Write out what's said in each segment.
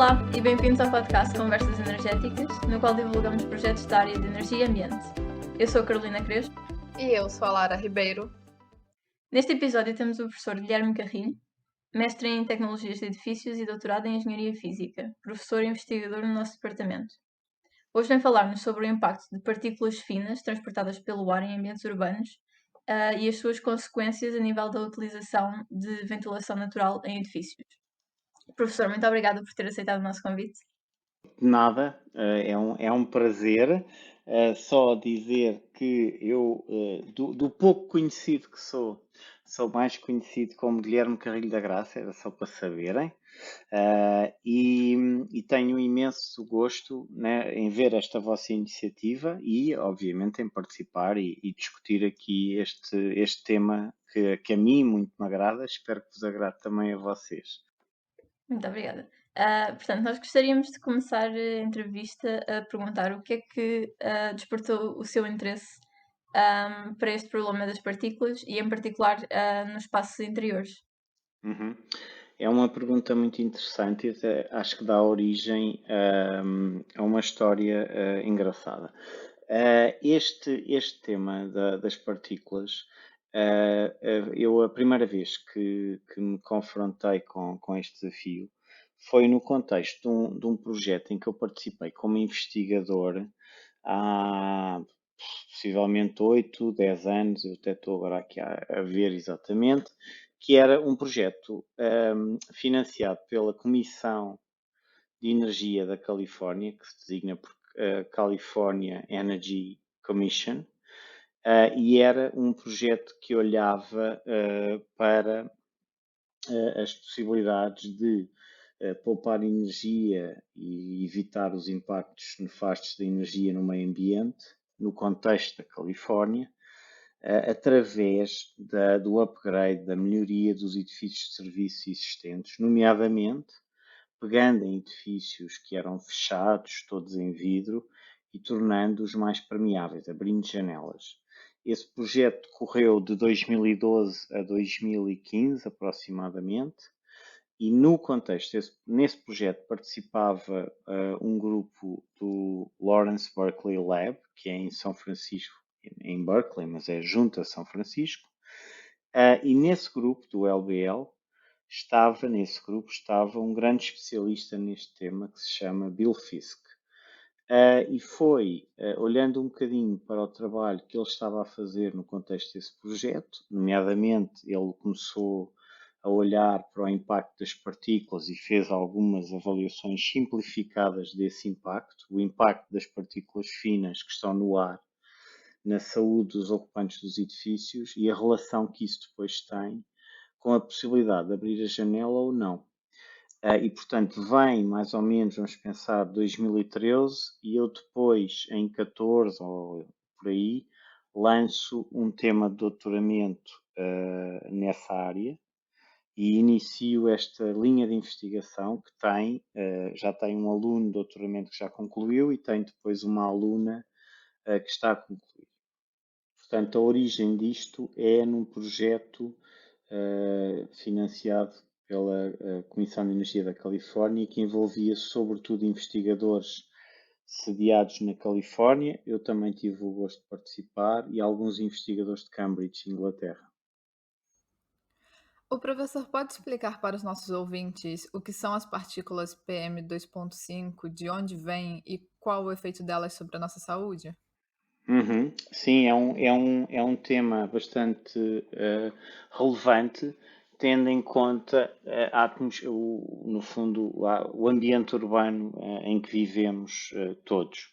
Olá e bem-vindos ao podcast Conversas Energéticas, no qual divulgamos projetos da área de energia e ambiente. Eu sou a Carolina Crespo. E eu sou a Lara Ribeiro. Neste episódio temos o professor Guilherme Carrinho, mestre em Tecnologias de Edifícios e doutorado em Engenharia Física, professor e investigador no nosso departamento. Hoje vem falar-nos sobre o impacto de partículas finas transportadas pelo ar em ambientes urbanos e as suas consequências a nível da utilização de ventilação natural em edifícios. Professor, muito obrigada por ter aceitado o nosso convite. Nada, é um prazer. Só dizer que eu, do pouco conhecido que sou mais conhecido como Guilherme Carrilho da Graça, era só para saberem. E tenho imenso gosto, né, em ver esta vossa iniciativa e, obviamente, em participar e discutir aqui este tema que a mim muito me agrada. Espero que vos agrade também a vocês. Muito obrigada. Portanto, nós gostaríamos de começar a entrevista a perguntar o que é que despertou o seu interesse para este problema das partículas e, em particular, nos espaços interiores. Uhum. É uma pergunta muito interessante e até acho que dá origem a uma história engraçada. Este tema das partículas, eu a primeira vez que me confrontei com este desafio foi no contexto de um projeto em que eu participei como investigador há possivelmente 8, 10 anos, eu até estou agora aqui a ver exatamente, que era um projeto financiado pela Comissão de Energia da Califórnia, que se designa por California Energy Commission, e era um projeto que olhava para as possibilidades de poupar energia e evitar os impactos nefastos da energia no meio ambiente, no contexto da Califórnia, através do upgrade, da melhoria dos edifícios de serviço existentes, nomeadamente pegando em edifícios que eram fechados, todos em vidro, e tornando-os mais permeáveis, abrindo janelas. Esse projeto correu de 2012 a 2015, aproximadamente, e no contexto, nesse projeto participava um grupo do Lawrence Berkeley Lab, que é em São Francisco, em Berkeley, mas é junto a São Francisco, e nesse grupo do LBL estava um grande especialista neste tema que se chama Bill Fisk. E foi olhando um bocadinho para o trabalho que ele estava a fazer no contexto desse projeto, nomeadamente ele começou a olhar para o impacto das partículas e fez algumas avaliações simplificadas desse impacto, o impacto das partículas finas que estão no ar na saúde dos ocupantes dos edifícios e a relação que isso depois tem com a possibilidade de abrir a janela ou não. E, portanto, vem mais ou menos, vamos pensar, 2013 e eu depois, em 14 ou por aí, lanço um tema de doutoramento nessa área e inicio esta linha de investigação que já tem um aluno de doutoramento que já concluiu e tem depois uma aluna que está a concluir. Portanto, a origem disto é num projeto financiado pela Comissão de Energia da Califórnia, que envolvia sobretudo investigadores sediados na Califórnia. Eu também tive o gosto de participar e alguns investigadores de Cambridge, Inglaterra. O professor pode explicar para os nossos ouvintes o que são as partículas PM2.5, de onde vêm e qual o efeito delas sobre a nossa saúde? Sim, é um tema bastante relevante, tendo em conta no fundo, o ambiente urbano em que vivemos todos.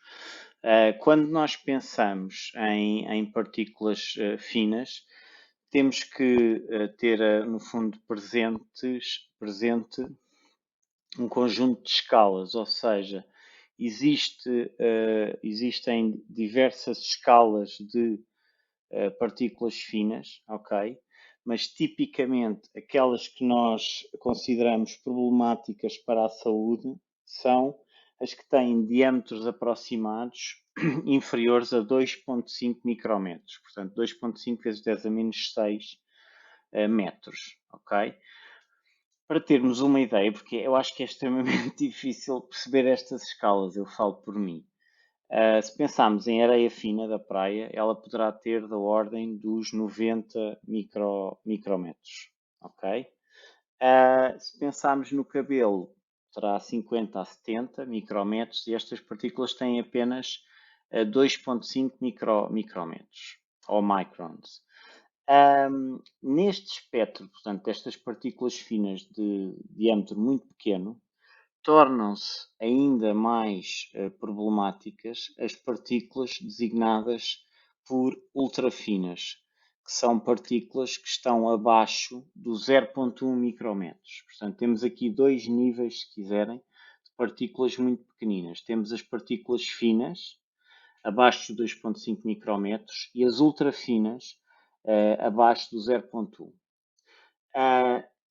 Quando nós pensamos em partículas finas, temos que ter, no fundo, presente um conjunto de escalas, ou seja, existem diversas escalas de partículas finas, ok? Mas tipicamente aquelas que nós consideramos problemáticas para a saúde são as que têm diâmetros aproximados inferiores a 2,5 micrometros, portanto 2,5 vezes 10 a menos 6 metros, ok? para termos uma ideia, porque eu acho que é extremamente difícil perceber estas escalas, eu falo por mim. Se pensarmos em areia fina da praia, ela poderá ter da ordem dos 90 micrometros, ok? Se pensarmos no cabelo, terá 50 a 70 micrometros e estas partículas têm apenas 2,5 micrometros ou microns. Neste espectro, portanto, destas partículas finas de diâmetro muito pequeno, tornam-se ainda mais problemáticas as partículas designadas por ultrafinas, que são partículas que estão abaixo do 0,1 micrometros. Portanto, temos aqui dois níveis, se quiserem, de partículas muito pequeninas. Temos as partículas finas, abaixo dos 2,5 micrometros, e as ultrafinas, abaixo do 0,1.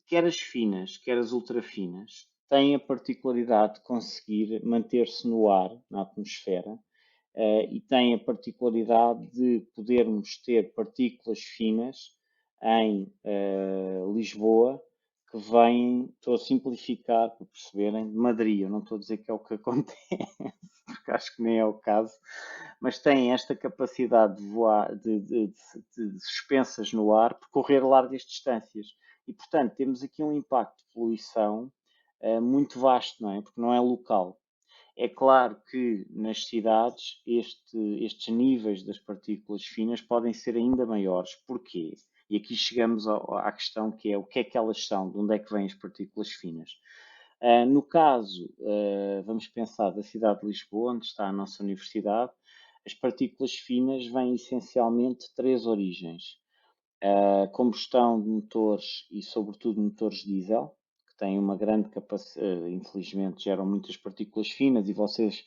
Quer as finas, quer as ultrafinas, têm a particularidade de conseguir manter-se no ar, na atmosfera, e têm a particularidade de podermos ter partículas finas em Lisboa que vêm, estou a simplificar para perceberem, de Madrid. Eu não estou a dizer que é o que acontece, porque acho que nem é o caso, mas têm esta capacidade de voar, de suspensas no ar, percorrer largas distâncias. E, portanto, temos aqui um impacto de poluição muito vasto, não é? Porque não é local. É claro que nas cidades estes níveis das partículas finas podem ser ainda maiores. Porquê? E aqui chegamos à questão que é o que é que elas são, de onde é que vêm as partículas finas. No caso, vamos pensar da cidade de Lisboa, onde está a nossa universidade, as partículas finas vêm essencialmente de três origens. A combustão de motores e, sobretudo, motores diesel, que têm uma grande capacidade, infelizmente, geram muitas partículas finas e vocês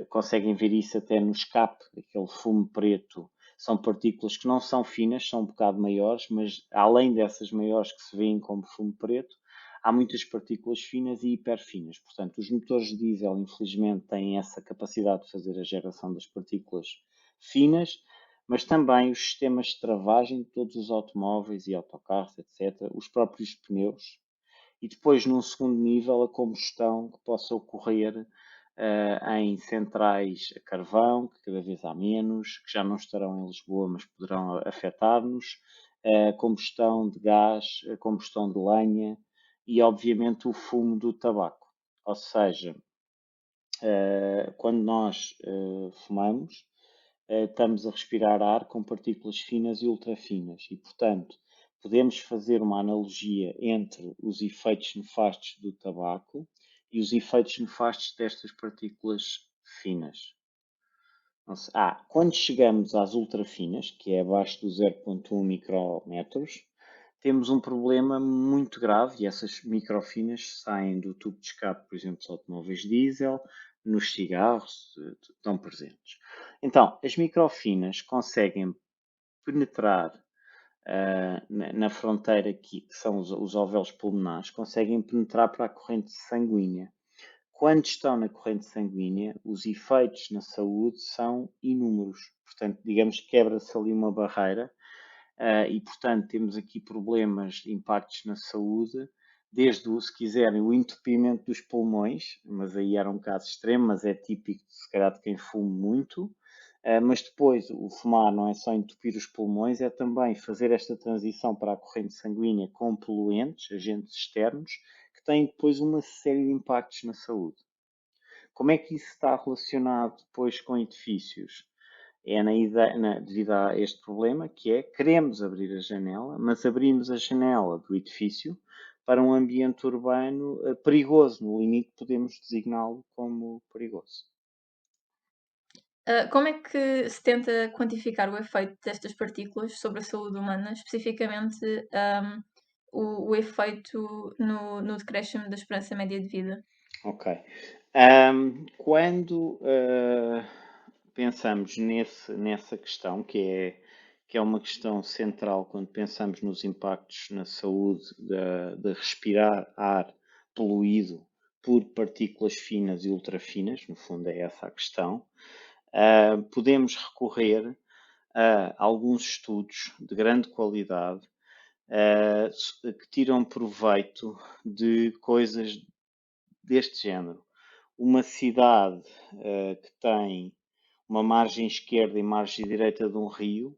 conseguem ver isso até no escape, aquele fumo preto. São partículas que não são finas, são um bocado maiores, mas além dessas maiores que se veem como fumo preto, há muitas partículas finas e hiperfinas. Portanto, os motores de diesel, infelizmente, têm essa capacidade de fazer a geração das partículas finas, mas também os sistemas de travagem de todos os automóveis e autocarros, etc., os próprios pneus, e depois, num segundo nível, a combustão que possa ocorrer em centrais a carvão, que cada vez há menos, que já não estarão em Lisboa, mas poderão afetar-nos, a combustão de gás, a combustão de lenha e, obviamente, o fumo do tabaco. Ou seja, quando nós fumamos, estamos a respirar ar com partículas finas e ultrafinas e, portanto, podemos fazer uma analogia entre os efeitos nefastos do tabaco e os efeitos nefastos destas partículas finas. Quando chegamos às ultrafinas, que é abaixo do 0,1 micrometros, temos um problema muito grave e essas microfinas saem do tubo de escape, por exemplo, dos automóveis diesel, nos cigarros, estão presentes. Então, as microfinas conseguem penetrar na fronteira aqui, que são os alvéolos pulmonares, conseguem penetrar para a corrente sanguínea. Quando estão na corrente sanguínea, os efeitos na saúde são inúmeros. Portanto, digamos que quebra-se ali uma barreira e, portanto, temos aqui problemas, impactos na saúde, desde, se quiserem, o entupimento dos pulmões, mas aí era um caso extremo, mas é típico, se calhar, de quem fuma muito. Mas depois, o fumar não é só entupir os pulmões, é também fazer esta transição para a corrente sanguínea com poluentes, agentes externos, que têm depois uma série de impactos na saúde. Como é que isso está relacionado depois com edifícios? Devido a este problema, que é, queremos abrir a janela, mas abrimos a janela do edifício para um ambiente urbano perigoso. No limite, podemos designá-lo como perigoso. Como é que se tenta quantificar o efeito destas partículas sobre a saúde humana, especificamente o efeito no decréscimo da esperança média de vida? Ok. Quando pensamos nessa questão, que é uma questão central quando pensamos nos impactos na saúde de respirar ar poluído por partículas finas e ultrafinas, no fundo é essa a questão, podemos recorrer a alguns estudos de grande qualidade que tiram proveito de coisas deste género. Uma cidade que tem uma margem esquerda e margem direita de um rio,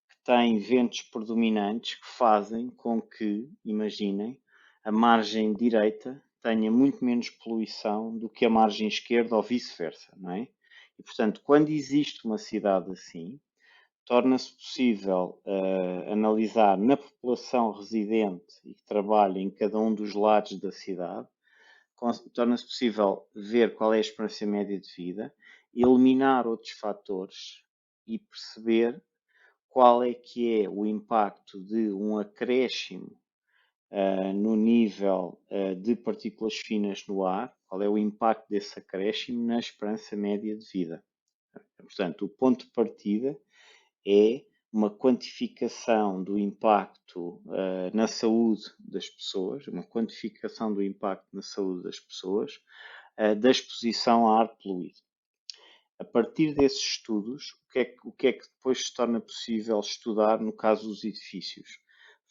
que tem ventos predominantes que fazem com que, imaginem, a margem direita tenha muito menos poluição do que a margem esquerda ou vice-versa, não é? E, portanto, quando existe uma cidade assim, torna-se possível analisar na população residente e que trabalha em cada um dos lados da cidade, torna-se possível ver qual é a esperança média de vida, eliminar outros fatores e perceber qual é que é o impacto de um acréscimo no nível de partículas finas no ar, qual é o impacto desse acréscimo na esperança média de vida. Portanto, o ponto de partida é uma quantificação do impacto na saúde das pessoas, uma quantificação do impacto na saúde das pessoas da exposição a ar poluído. A partir desses estudos, o que é que depois se torna possível estudar no caso dos edifícios?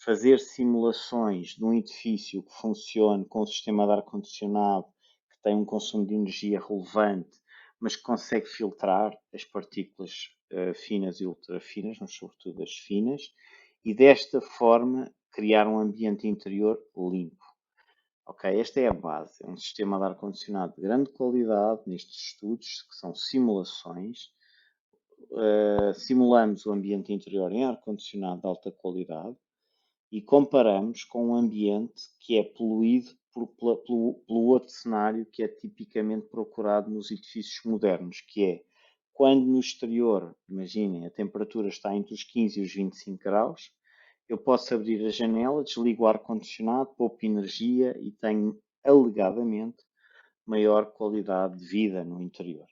Fazer simulações de um edifício que funcione com um sistema de ar-condicionado, que tem um consumo de energia relevante, mas que consegue filtrar as partículas finas e ultrafinas, mas sobretudo as finas, e desta forma criar um ambiente interior limpo. Ok, esta é a base. É um sistema de ar-condicionado de grande qualidade nestes estudos, que são simulações. Simulamos o ambiente interior em ar-condicionado de alta qualidade e comparamos com um ambiente que é poluído pelo outro cenário que é tipicamente procurado nos edifícios modernos, que é quando no exterior, imaginem, a temperatura está entre os 15 e os 25 graus, eu posso abrir a janela, desligo o ar-condicionado, poupo energia e tenho, alegadamente, maior qualidade de vida no interior.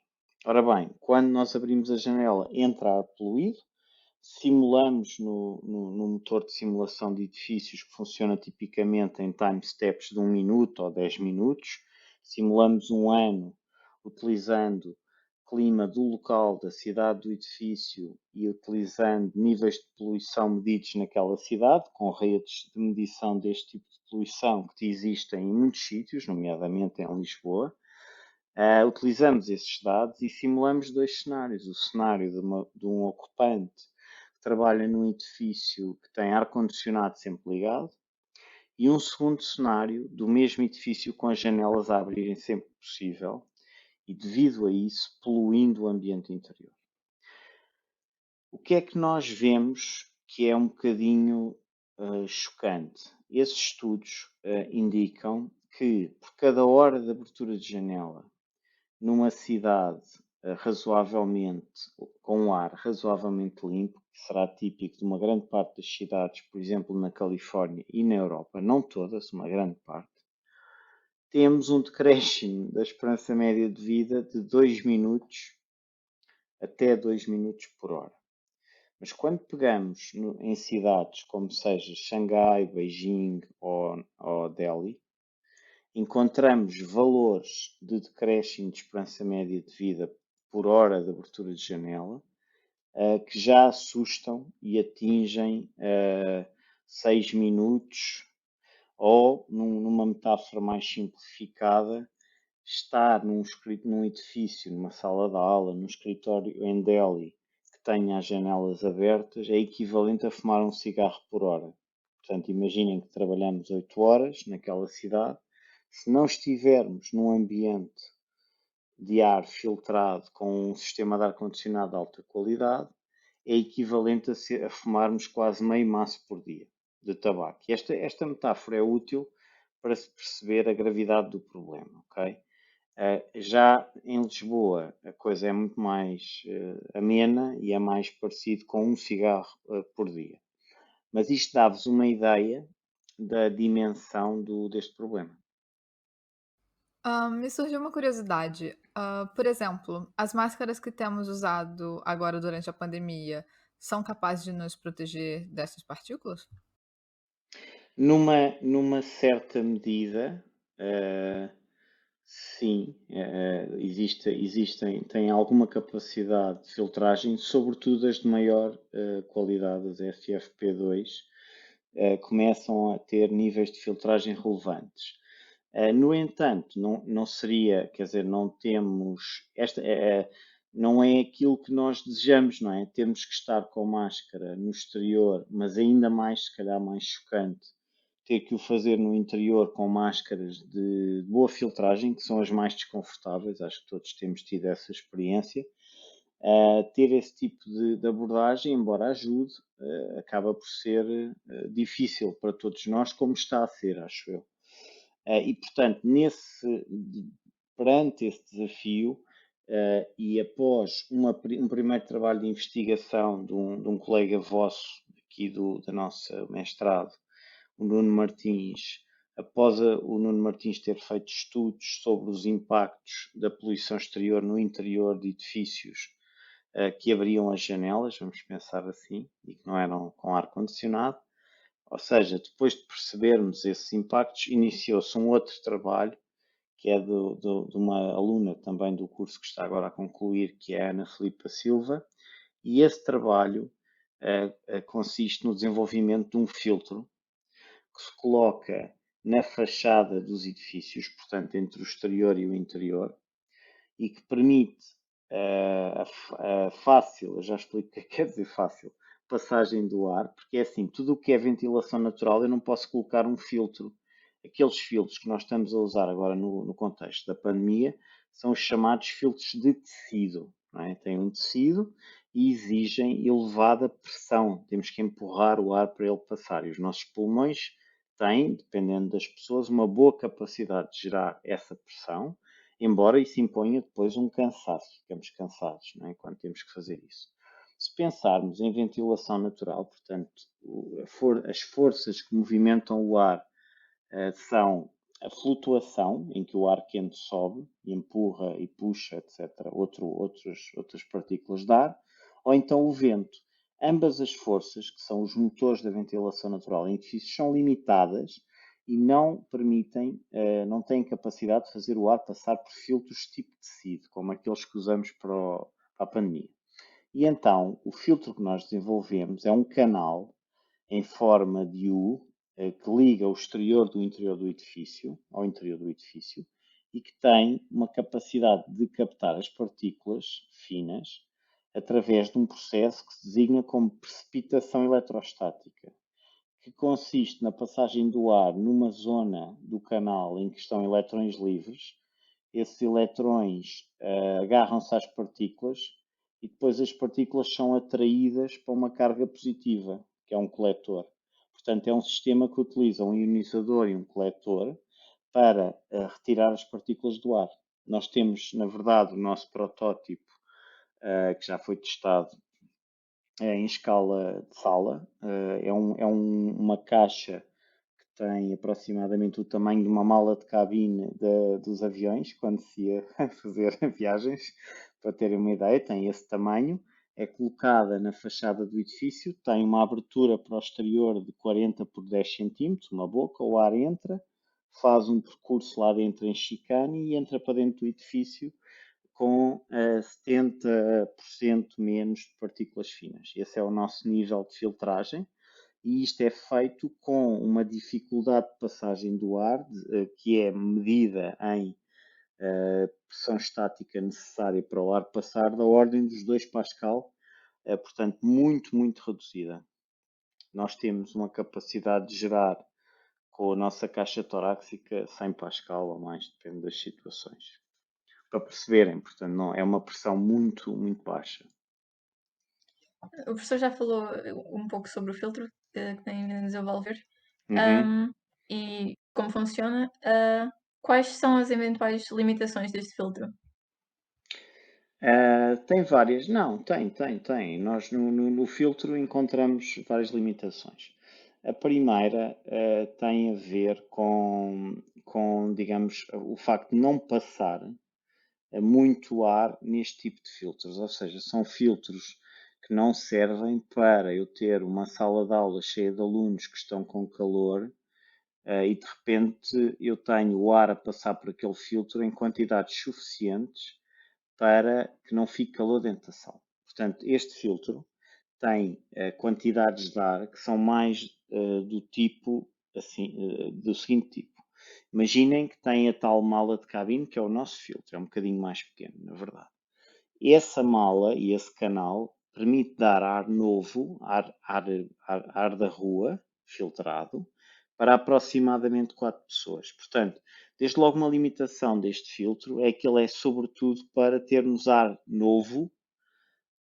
Ora bem, quando nós abrimos a janela, entra ar poluído, simulamos no motor de simulação de edifícios que funciona tipicamente em time steps de 1 minuto ou 10 minutos, simulamos um ano utilizando clima do local, da cidade, do edifício e utilizando níveis de poluição medidos naquela cidade, com redes de medição deste tipo de poluição que existem em muitos sítios, nomeadamente em Lisboa. Utilizamos esses dados e simulamos dois cenários. O cenário de um ocupante que trabalha num edifício que tem ar-condicionado sempre ligado e um segundo cenário do mesmo edifício com as janelas a abrirem sempre que possível e, devido a isso, poluindo o ambiente interior. O que é que nós vemos que é um bocadinho chocante? Esses estudos indicam que por cada hora de abertura de janela numa cidade razoavelmente, com um ar razoavelmente limpo, que será típico de uma grande parte das cidades, por exemplo, na Califórnia e na Europa, não todas, uma grande parte, temos um decréscimo da esperança média de vida de 2 minutos até 2 minutos por hora. Mas quando pegamos em cidades como seja Xangai, Beijing ou Delhi, encontramos valores de decréscimo de esperança média de vida por hora de abertura de janela que já assustam e atingem 6 minutos ou, numa metáfora mais simplificada, estar num edifício, numa sala de aula, num escritório em Delhi que tenha as janelas abertas é equivalente a fumar um cigarro por hora. Portanto, imaginem que trabalhamos 8 horas naquela cidade. Se não estivermos num ambiente de ar filtrado com um sistema de ar-condicionado de alta qualidade, é equivalente a fumarmos quase meio maço por dia de tabaco. E esta metáfora é útil para se perceber a gravidade do problema, ok? Já em Lisboa a coisa é muito mais amena e é mais parecido com um cigarro por dia. Mas isto dá-vos uma ideia da dimensão deste problema. Me surgiu uma curiosidade. Por exemplo, as máscaras que temos usado agora durante a pandemia são capazes de nos proteger dessas partículas? Numa certa medida, sim, têm alguma capacidade de filtragem, sobretudo as de maior qualidade, as FFP2, começam a ter níveis de filtragem relevantes. No entanto, não seria, quer dizer, não temos, não é aquilo que nós desejamos, não é? Temos que estar com máscara no exterior, mas ainda mais, se calhar mais chocante, ter que o fazer no interior com máscaras de boa filtragem, que são as mais desconfortáveis, acho que todos temos tido essa experiência. Ter esse tipo de abordagem, embora ajude, acaba por ser difícil para todos nós, como está a ser, acho eu. E, portanto, perante esse desafio, e após um primeiro trabalho de investigação de um colega vosso, aqui da nossa mestrado, o Nuno Martins, após o Nuno Martins ter feito estudos sobre os impactos da poluição exterior no interior de edifícios que abriam as janelas, vamos pensar assim, e que não eram com ar-condicionado. Ou seja, depois de percebermos esses impactos, iniciou-se um outro trabalho, que é de uma aluna também do curso que está agora a concluir, que é a Ana Filipa Silva, e esse trabalho consiste no desenvolvimento de um filtro que se coloca na fachada dos edifícios, portanto, entre o exterior e o interior, e que permite a fácil, eu já explico o que quer dizer fácil, passagem do ar, porque é assim, tudo o que é ventilação natural eu não posso colocar um filtro. Aqueles filtros que nós estamos a usar agora no contexto da pandemia são os chamados filtros de tecido. Não é? Têm um tecido e exigem elevada pressão. Temos que empurrar o ar para ele passar. E os nossos pulmões têm, dependendo das pessoas, uma boa capacidade de gerar essa pressão, embora isso imponha depois um cansaço. Ficamos cansados, não é? Quando temos que fazer isso. Se pensarmos em ventilação natural, portanto, as forças que movimentam o ar são a flutuação, em que o ar quente sobe, empurra e puxa, etc., outras partículas de ar, ou então o vento. Ambas as forças, que são os motores da ventilação natural em edifícios, são limitadas e não permitem, não têm capacidade de fazer o ar passar por filtros tipo tecido, como aqueles que usamos para a pandemia. E então, o filtro que nós desenvolvemos é um canal em forma de U, que liga o exterior do interior do edifício ao interior do edifício e que tem uma capacidade de captar as partículas finas através de um processo que se designa como precipitação eletrostática, que consiste na passagem do ar numa zona do canal em que estão elétrons livres. Esses elétrons agarram-se às partículas e depois as partículas são atraídas para uma carga positiva, que é um coletor. Portanto, é um sistema que utiliza um ionizador e um coletor para retirar as partículas do ar. Nós temos, na verdade, o nosso protótipo, que já foi testado em escala de sala. Uma caixa que tem aproximadamente o tamanho de uma mala de cabine dos aviões, quando se ia fazer viagens, para terem uma ideia, tem esse tamanho. É colocada na fachada do edifício, tem uma abertura para o exterior de 40 por 10 centímetros, uma boca, o ar entra, faz um percurso lá dentro em chicane e entra para dentro do edifício com 70% menos de partículas finas. Esse é o nosso nível de filtragem e isto é feito com uma dificuldade de passagem do ar, que é medida em pressão estática necessária para o ar passar, da ordem dos 2 Pascal, portanto, muito, muito reduzida. Nós temos uma capacidade de gerar com a nossa caixa torácica 100 Pascal ou mais, depende das situações. Para perceberem, portanto, não, é uma pressão muito, muito baixa. O professor já falou um pouco sobre o filtro que tem vindo a desenvolver e como funciona. Quais são as eventuais limitações deste filtro? Tem várias. Não, tem. Nós no filtro encontramos várias limitações. A primeira tem a ver com, digamos, o facto de não passar muito ar neste tipo de filtros. Ou seja, são filtros que não servem para eu ter uma sala de aula cheia de alunos que estão com calor e de repente eu tenho o ar a passar por aquele filtro em quantidades suficientes para que não fique calor dentro da sala. Portanto, este filtro tem quantidades de ar que são mais do tipo, assim, do seguinte tipo. Imaginem que tem a tal mala de cabine, que é o nosso filtro, é um bocadinho mais pequeno, na verdade. Essa mala e esse canal permite dar ar novo, ar da rua, filtrado, para aproximadamente 4 pessoas. Portanto, desde logo uma limitação deste filtro é que ele é sobretudo para termos ar novo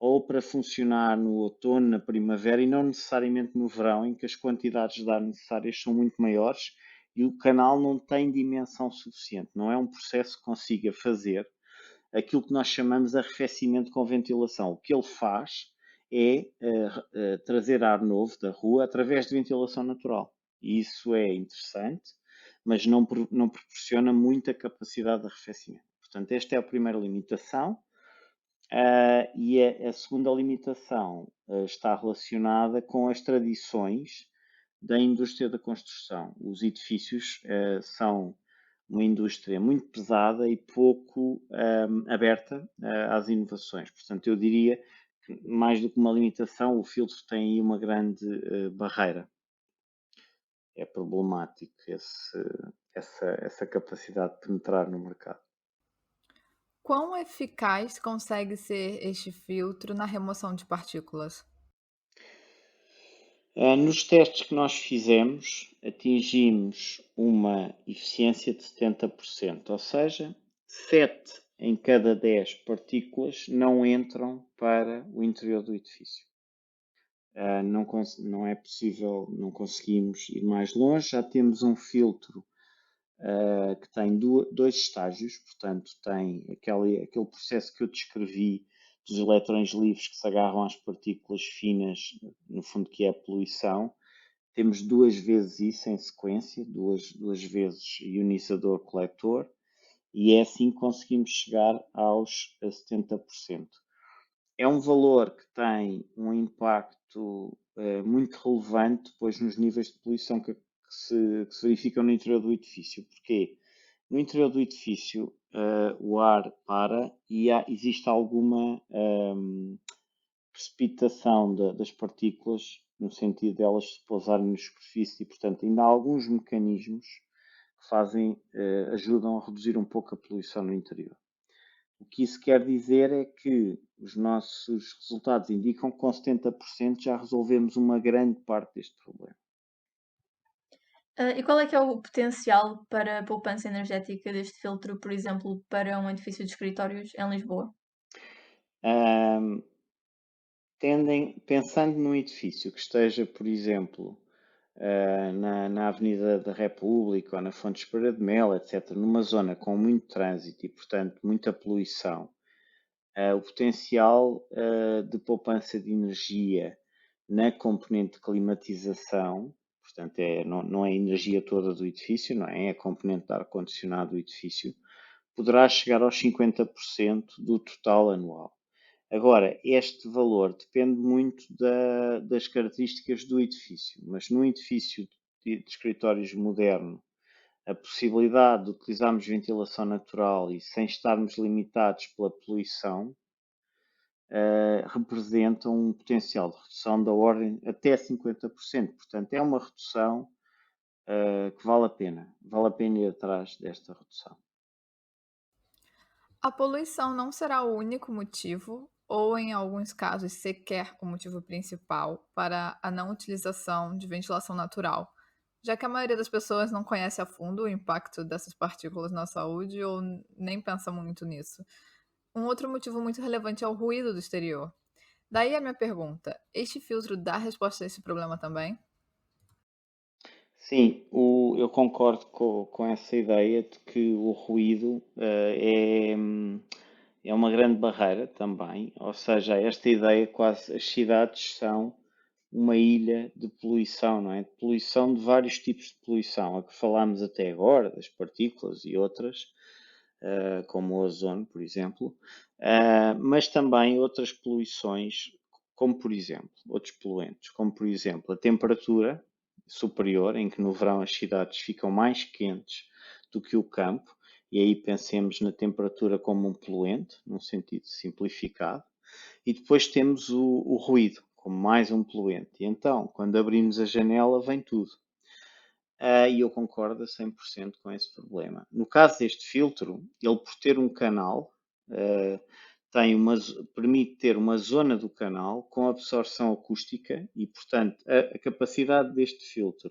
ou para funcionar no outono, na primavera e não necessariamente no verão, em que as quantidades de ar necessárias são muito maiores e o canal não tem dimensão suficiente. Não é um processo que consiga fazer aquilo que nós chamamos de arrefecimento com ventilação. O que ele faz é trazer ar novo da rua através de ventilação natural. E isso é interessante, mas não proporciona muita capacidade de arrefecimento. Portanto, esta é a primeira limitação. E a segunda limitação está relacionada com as tradições da indústria da construção. Os edifícios são uma indústria muito pesada e pouco aberta às inovações. Portanto, eu diria que, mais do que uma limitação, o filtro tem aí uma grande barreira. É problemático essa capacidade de penetrar no mercado. Quão eficaz consegue ser este filtro na remoção de partículas? Nos testes que nós fizemos, atingimos uma eficiência de 70%, ou seja, 7 em cada 10 partículas não entram para o interior do edifício. Não é possível, não conseguimos ir mais longe. Já temos um filtro que tem dois estágios, portanto, tem aquele processo que eu descrevi dos elétrons livres que se agarram às partículas finas, no fundo, que é a poluição. Temos 2 vezes isso em sequência, duas vezes ionizador-coletor, e é assim que conseguimos chegar aos 70%. É um valor que tem um impacto muito relevante depois nos níveis de poluição que se verificam no interior do edifício. Porquê? No interior do edifício o ar para e existe alguma precipitação das partículas no sentido de elas se pousarem na superfície e, portanto, ainda há alguns mecanismos que ajudam a reduzir um pouco a poluição no interior. O que isso quer dizer é que os nossos resultados indicam que com 70% já resolvemos uma grande parte deste problema. E qual é que é o potencial para a poupança energética deste filtro, por exemplo, para um edifício de escritórios em Lisboa? Um, pensando num edifício que esteja, por exemplo, na Avenida da República ou na Fontes Pereira de Mel, etc., numa zona com muito trânsito e, portanto, muita poluição, o potencial de poupança de energia na componente de climatização, portanto, não é a energia toda do edifício, não é? É a componente de ar-condicionado do edifício, poderá chegar aos 50% do total anual. Agora, este valor depende muito das características do edifício, mas num edifício de escritórios moderno, a possibilidade de utilizarmos ventilação natural e sem estarmos limitados pela poluição representa um potencial de redução da ordem até 50%. Portanto, é uma redução que vale a pena. Vale a pena ir atrás desta redução. A poluição não será o único motivo, ou em alguns casos sequer o motivo principal, para a não utilização de ventilação natural, já que a maioria das pessoas não conhece a fundo o impacto dessas partículas na saúde ou nem pensa muito nisso. Um outro motivo muito relevante é o ruído do exterior. Daí a minha pergunta: este filtro dá resposta a esse problema também? Sim, eu concordo com essa ideia de que o ruído é uma grande barreira também, ou seja, esta ideia quase as cidades são uma ilha de poluição, não é? De poluição de vários tipos de poluição, a que falámos até agora, das partículas e outras, como o ozono, por exemplo, mas também outras poluições, como por exemplo, outros poluentes, como por exemplo a temperatura superior, em que no verão as cidades ficam mais quentes do que o campo, e aí pensemos na temperatura como um poluente, num sentido simplificado, e depois temos o ruído como mais um poluente. E então, quando abrimos a janela, vem tudo. E eu concordo a 100% com esse problema. No caso deste filtro, ele por ter um canal, uh, permite ter uma zona do canal com absorção acústica e, portanto, a capacidade deste filtro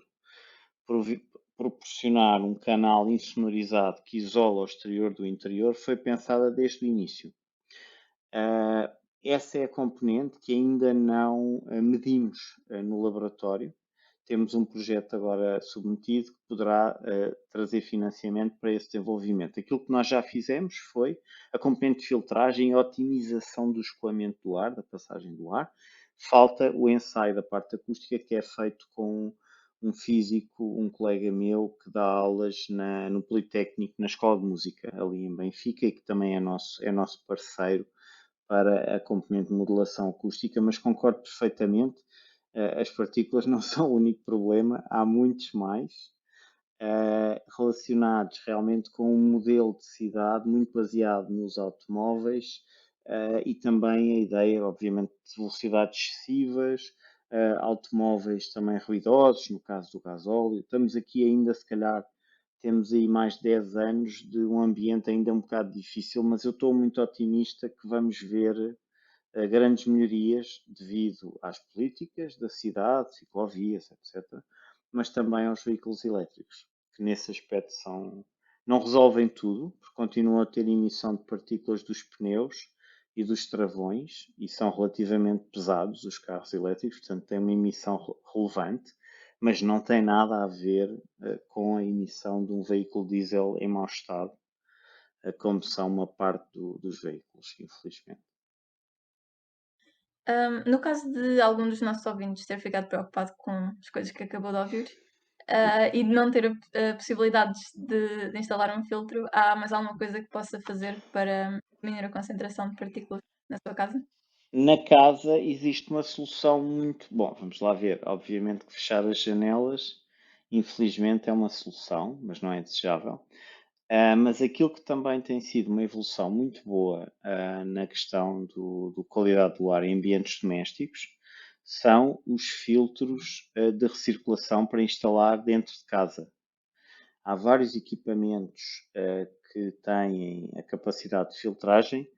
proporcionar um canal insonorizado que isola o exterior do interior foi pensada desde o início. Essa é a componente que ainda não medimos no laboratório. Temos um projeto agora submetido que poderá trazer financiamento para esse desenvolvimento. Aquilo que nós já fizemos foi a componente de filtragem e otimização do escoamento do ar, da passagem do ar. Falta o ensaio da parte acústica, que é feito com um físico, um colega meu, que dá aulas no Politécnico, na Escola de Música, ali em Benfica, e que também é nosso parceiro para a componente de modulação acústica, mas concordo perfeitamente, as partículas não são o único problema, há muitos mais, relacionados realmente com um modelo de cidade muito baseado nos automóveis, e também a ideia, obviamente, de velocidades excessivas, automóveis também ruidosos, no caso do gasóleo. Estamos aqui ainda, se calhar, temos aí mais de 10 anos de um ambiente ainda um bocado difícil, mas eu estou muito otimista que vamos ver grandes melhorias devido às políticas da cidade, ciclovias, etc., mas também aos veículos elétricos, que nesse aspecto não resolvem tudo, porque continuam a ter emissão de partículas dos pneus e dos travões, e são relativamente pesados os carros elétricos, portanto têm uma emissão relevante, mas não tem nada a ver com a emissão de um veículo diesel em mau estado, como são uma parte dos veículos, infelizmente. No caso de algum dos nossos ouvintes ter ficado preocupado com as coisas que acabou de ouvir, e de não ter possibilidades de instalar um filtro, há mais alguma coisa que possa fazer para diminuir a concentração de partículas na sua casa? Na casa existe uma solução muito. Bom, vamos lá ver. Obviamente que fechar as janelas, infelizmente, é uma solução, mas não é desejável. Mas aquilo que também tem sido uma evolução muito boa na questão do qualidade do ar em ambientes domésticos são os filtros de recirculação para instalar dentro de casa. Há vários equipamentos que têm a capacidade de filtragem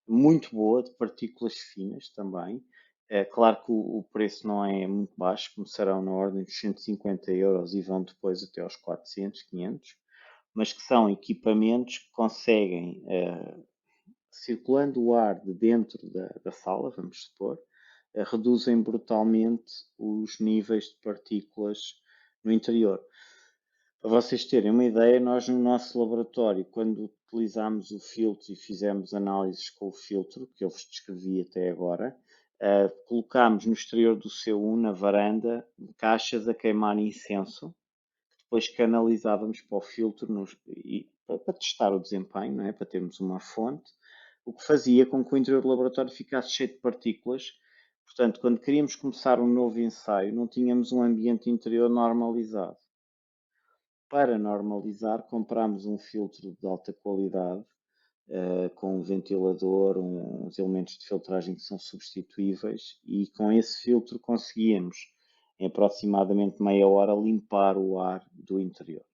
muito boa, de partículas finas também. É claro que o preço não é muito baixo, começarão na ordem dos 150 euros e vão depois até aos 400, 500, mas que são equipamentos que conseguem, circulando o ar de dentro da sala, vamos supor, reduzem brutalmente os níveis de partículas no interior. Para vocês terem uma ideia, nós no nosso laboratório, quando utilizámos o filtro e fizemos análises com o filtro, que eu vos descrevi até agora, colocámos no exterior do C1, na varanda, caixas a queimar incenso, que depois canalizávamos para o filtro para testar o desempenho, não é? Para termos uma fonte, o que fazia com que o interior do laboratório ficasse cheio de partículas. Portanto, quando queríamos começar um novo ensaio, não tínhamos um ambiente interior normalizado. Para normalizar, comprámos um filtro de alta qualidade, com um ventilador, uns elementos de filtragem que são substituíveis, e com esse filtro conseguíamos, em aproximadamente meia hora, limpar o ar do interior.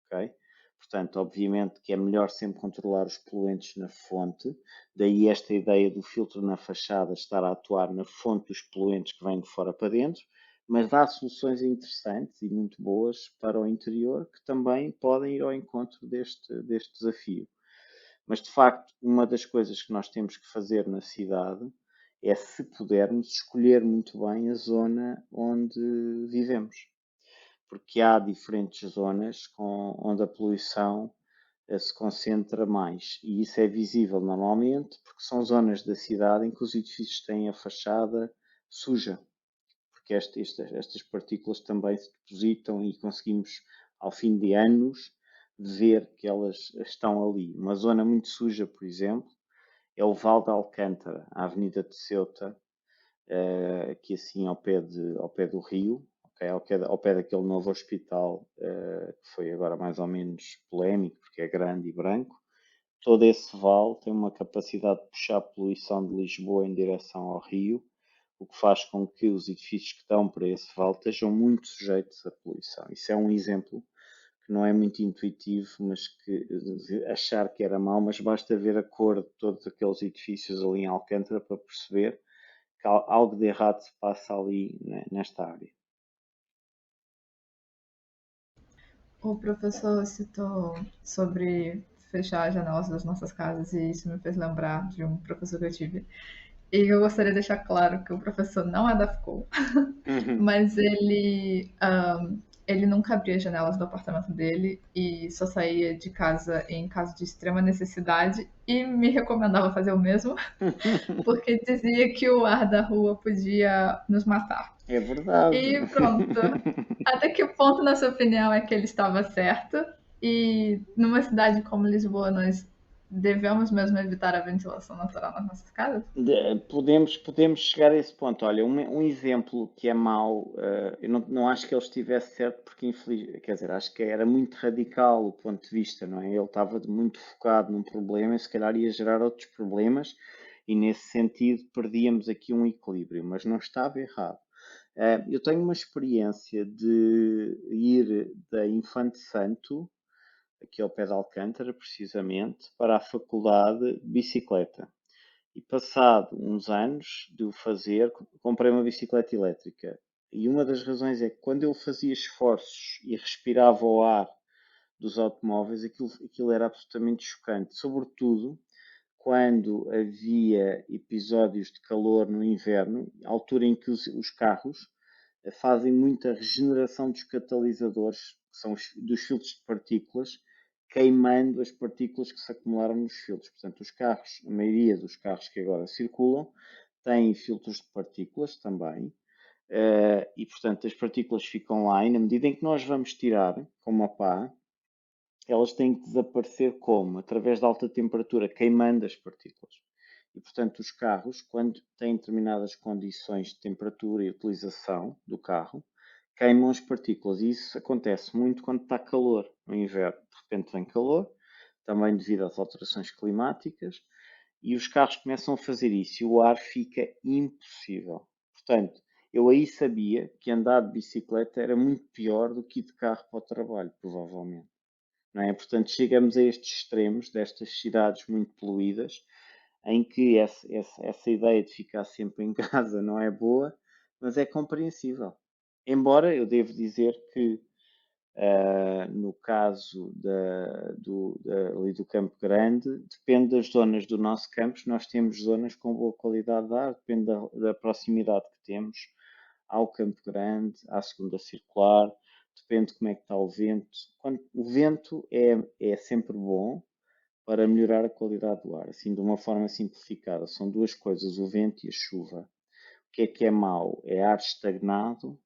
Okay? Portanto, obviamente que é melhor sempre controlar os poluentes na fonte, daí esta ideia do filtro na fachada estar a atuar na fonte dos poluentes que vêm de fora para dentro, mas dá soluções interessantes e muito boas para o interior que também podem ir ao encontro deste desafio. Mas, de facto, uma das coisas que nós temos que fazer na cidade é, se pudermos, escolher muito bem a zona onde vivemos. Porque há diferentes zonas onde a poluição se concentra mais. E isso é visível normalmente porque são zonas da cidade em que os edifícios têm a fachada suja porque estas partículas também se depositam e conseguimos, ao fim de anos, ver que elas estão ali. Uma zona muito suja, por exemplo, é o Val de Alcântara, a Avenida de Ceuta, aqui assim ao pé do Rio, okay? Ao pé daquele novo hospital, que foi agora mais ou menos polémico, porque é grande e branco. Todo esse vale tem uma capacidade de puxar a poluição de Lisboa em direção ao Rio, o que faz com que os edifícios que estão para esse vale estejam muito sujeitos à poluição. Isso é um exemplo que não é muito intuitivo, mas que achar que era mau, mas basta ver a cor de todos aqueles edifícios ali em Alcântara para perceber que algo de errado se passa ali, né, nesta área. O professor citou sobre fechar as janelas das nossas casas e isso me fez lembrar de um professor que eu tive. E eu gostaria de deixar claro que o professor não é da FCO, mas ele nunca abria as janelas do apartamento dele e só saía de casa em caso de extrema necessidade e me recomendava fazer o mesmo, porque dizia que o ar da rua podia nos matar. É verdade. E pronto. Até que ponto, na sua opinião, é que ele estava certo? E numa cidade como Lisboa, nós devemos mesmo evitar a ventilação natural nas nossas casas? Podemos chegar a esse ponto. Olha, um exemplo que é mau, eu não acho que ele estivesse certo, porque quer dizer, acho que era muito radical o ponto de vista, não é? Ele estava muito focado num problema e se calhar ia gerar outros problemas, e nesse sentido perdíamos aqui um equilíbrio, mas não estava errado. Eu tenho uma experiência de ir da Infante Santo, aqui ao pé de Alcântara, precisamente, para a faculdade de bicicleta. E passado uns anos de o fazer, comprei uma bicicleta elétrica. E uma das razões é que quando eu fazia esforços e respirava o ar dos automóveis, aquilo era absolutamente chocante. Sobretudo quando havia episódios de calor no inverno, altura em que os carros fazem muita regeneração dos catalisadores, que são dos filtros de partículas, queimando as partículas que se acumularam nos filtros. Portanto, os carros, a maioria dos carros que agora circulam, têm filtros de partículas também, e portanto as partículas ficam lá, e na medida em que nós vamos tirar com uma pá, elas têm que desaparecer como? Através da alta temperatura, queimando as partículas. E, portanto, os carros, quando têm determinadas condições de temperatura e utilização do carro, queimam as partículas. E isso acontece muito quando está calor no inverno. De repente vem calor, também devido às alterações climáticas, e os carros começam a fazer isso e o ar fica impossível. Portanto, eu aí sabia que andar de bicicleta era muito pior do que ir de carro para o trabalho, provavelmente. Não é? Portanto, chegamos a estes extremos destas cidades muito poluídas, em que essa ideia de ficar sempre em casa não é boa, mas é compreensível. Embora eu devo dizer que no caso ali do Campo Grande, depende das zonas do nosso campus, nós temos zonas com boa qualidade de ar, depende da proximidade que temos ao Campo Grande, à segunda circular, depende de como é que está o vento. O vento é sempre bom para melhorar a qualidade do ar, assim de uma forma simplificada. São duas coisas, o vento e a chuva. O que é mau? É ar estagnado,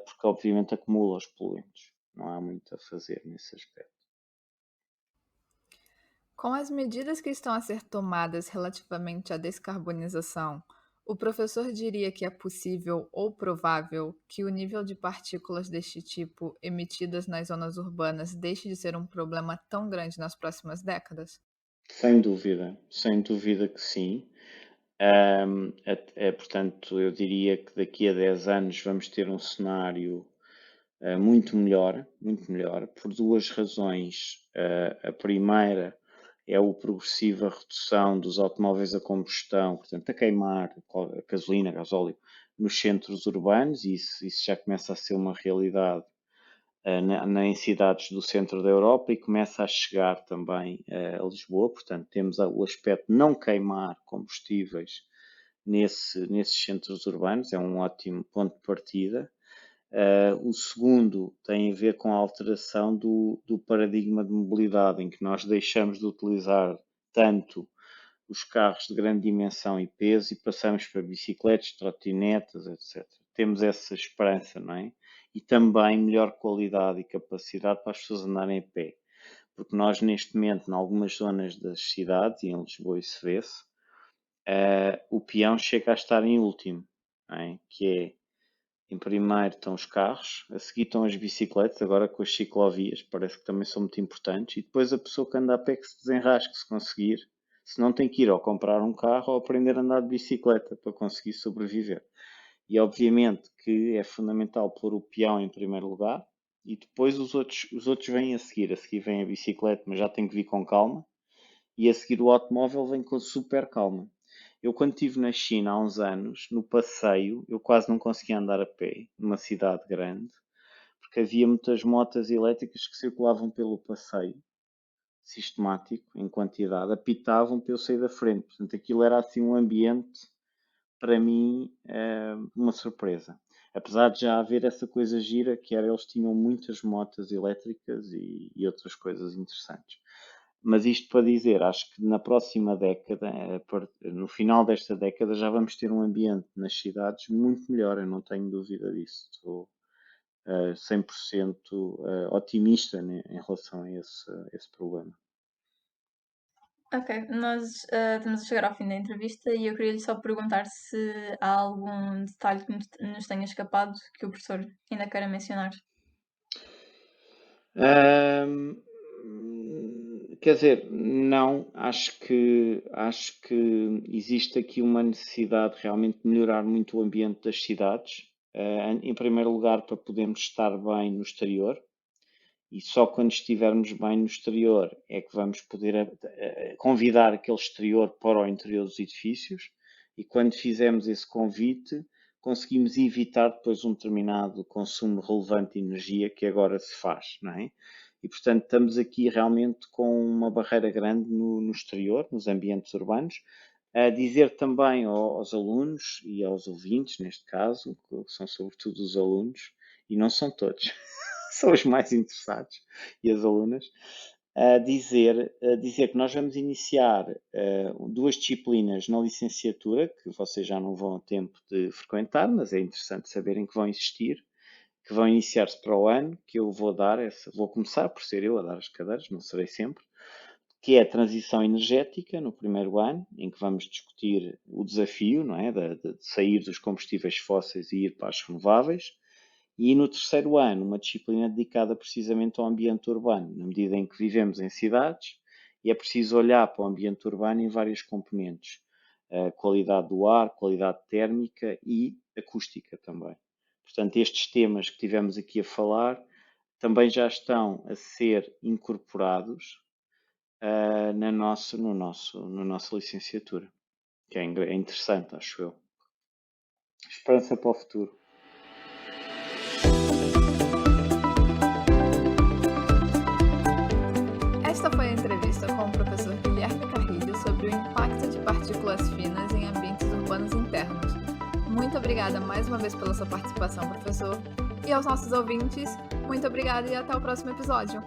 porque obviamente acumula os poluentes. Não há muito a fazer nesse aspecto. Com as medidas que estão a ser tomadas relativamente à descarbonização, o professor diria que é possível ou provável que o nível de partículas deste tipo emitidas nas zonas urbanas deixe de ser um problema tão grande nas próximas décadas? Sem dúvida que sim. Portanto, eu diria que daqui a 10 anos vamos ter um cenário muito melhor, por duas razões. A primeira é a progressiva redução dos automóveis a combustão, portanto, a queimar a gasolina, gasóleo, nos centros urbanos, e isso já começa a ser uma realidade em cidades do centro da Europa e começa a chegar também a Lisboa. Portanto, temos o aspecto de não queimar combustíveis nesses centros urbanos, é um ótimo ponto de partida. O segundo tem a ver com a alteração do paradigma de mobilidade, em que nós deixamos de utilizar tanto os carros de grande dimensão e peso e passamos para bicicletas, trotinetas, etc. Temos essa esperança, não é? E também melhor qualidade e capacidade para as pessoas andarem a pé. Porque nós, neste momento, em algumas zonas das cidades, e em Lisboa isso vê-se, o peão chega a estar em último, não é? Que é, em primeiro estão os carros, a seguir estão as bicicletas, agora com as ciclovias, parece que também são muito importantes, e depois a pessoa que anda a pé que se desenrasque, se conseguir, Se não, tem que ir ou comprar um carro ou aprender a andar de bicicleta para conseguir sobreviver. E obviamente que é fundamental pôr o peão em primeiro lugar e depois os outros vêm a seguir. A seguir vem a bicicleta, mas já tem que vir com calma. E a seguir o automóvel vem com super calma. Eu, quando estive na China há uns anos, no passeio, eu quase não conseguia andar a pé, numa cidade grande, porque havia muitas motas elétricas que circulavam pelo passeio, sistemático, em quantidade, apitavam para eu sair da frente. Portanto, aquilo era assim um ambiente, para mim, uma surpresa. Apesar de já haver essa coisa gira, que era eles tinham muitas motas elétricas e outras coisas interessantes. Mas isto para dizer, acho que na próxima década, no final desta década, já vamos ter um ambiente nas cidades muito melhor, eu não tenho dúvida disso. Estou 100% otimista em relação a esse problema. Ok, nós estamos a chegar ao fim da entrevista e eu queria-lhe só perguntar se há algum detalhe que nos tenha escapado que o professor ainda queira mencionar. Quer dizer, não, acho que existe aqui uma necessidade realmente de melhorar muito o ambiente das cidades. Em primeiro lugar, para podermos estar bem no exterior, e só quando estivermos bem no exterior é que vamos poder convidar aquele exterior para o interior dos edifícios, e quando fizermos esse convite, conseguimos evitar depois um determinado consumo relevante de energia que agora se faz, não é? E, portanto, estamos aqui realmente com uma barreira grande no exterior, nos ambientes urbanos. A dizer também aos alunos e aos ouvintes, neste caso, que são sobretudo os alunos, e não são todos, são os mais interessados, e as alunas, a dizer que nós vamos iniciar 2 disciplinas na licenciatura, que vocês já não vão a tempo de frequentar, mas é interessante saberem que vão existir, que vão iniciar-se para o ano, que eu vou dar, vou começar por ser eu a dar as cadeiras, não serei sempre, que é a transição energética no primeiro ano, em que vamos discutir o desafio, não é, de sair dos combustíveis fósseis e ir para as renováveis. E no terceiro ano, uma disciplina dedicada precisamente ao ambiente urbano, na medida em que vivemos em cidades e é preciso olhar para o ambiente urbano em várias componentes. A qualidade do ar, qualidade térmica e acústica também. Portanto, estes temas que tivemos aqui a falar também já estão a ser incorporados na nossa licenciatura, que é interessante, acho eu. Esperança para o futuro. Esta foi a entrevista com o professor Guilherme Carrilho sobre o impacto de partículas finas em ambientes urbanos internos. Muito obrigada mais uma vez pela sua participação, professor. E aos nossos ouvintes, muito obrigada e até o próximo episódio.